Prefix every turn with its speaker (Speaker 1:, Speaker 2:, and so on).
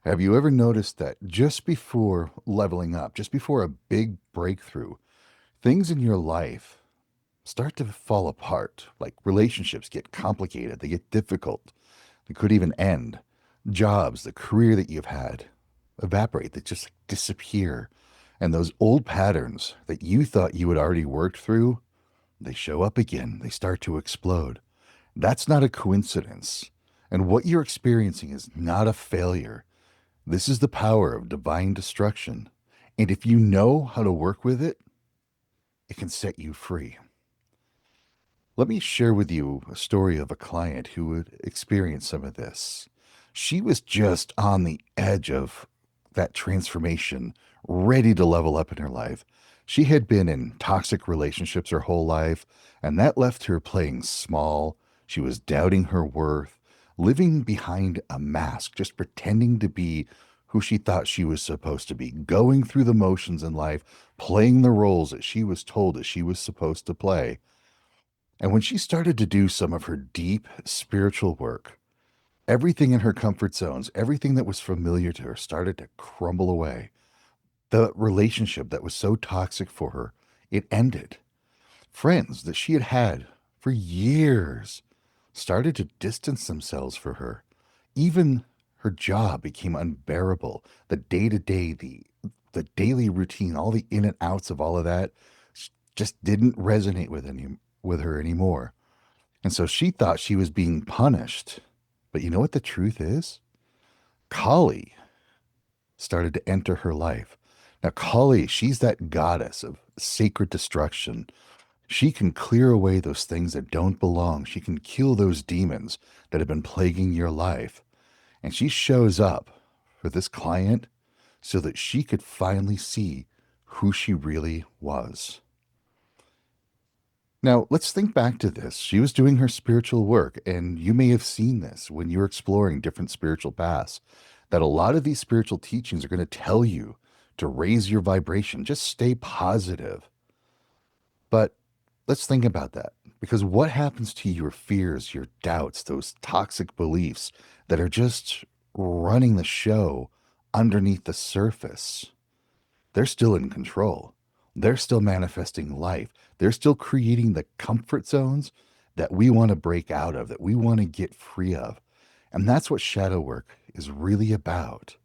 Speaker 1: Have you ever noticed that just before leveling up, just before a big breakthrough, things in your life start to fall apart? Like relationships get complicated, they get difficult, they could even end. Jobs, the career that you've had evaporate, they just disappear. And those old patterns that you thought you had already worked through, they show up again, they start to explode. That's not a coincidence. And what you're experiencing is not a failure. This is the power of divine destruction. And if you know how to work with it, it can set you free. Let me share with you a story of a client who would experience some of this. She was just on the edge of that transformation, ready to level up in her life. She had been in toxic relationships her whole life, and that left her playing small. She was doubting her worth, living behind a mask, just pretending to be who she thought she was supposed to be, going through the motions in life, playing the roles that she was told that she was supposed to play. And when she started to do some of her deep spiritual work, everything in her comfort zones, everything that was familiar to her started to crumble away. The relationship that was so toxic for her, it ended. Friends that she had had for years started to distance themselves for her. Even her job became unbearable. The day to day, the daily routine, all the in and outs of all of that just didn't resonate with her anymore. And so she thought she was being punished. But you know what the truth is? Kali started to enter her life. Now, Kali, she's that goddess of sacred destruction. She can clear away those things that don't belong. She can kill those demons that have been plaguing your life. And she shows up for this client so that she could finally see who she really was. Now, let's think back to this. She was doing her spiritual work, and you may have seen this when you're exploring different spiritual paths, that a lot of these spiritual teachings are going to tell you to raise your vibration, just stay positive. But let's think about that because what happens to your fears, your doubts, those toxic beliefs that are just running the show underneath the surface? They're still in control. They're still manifesting life. They're still creating the comfort zones that we want to break out of, that we want to get free of. And that's what shadow work is really about.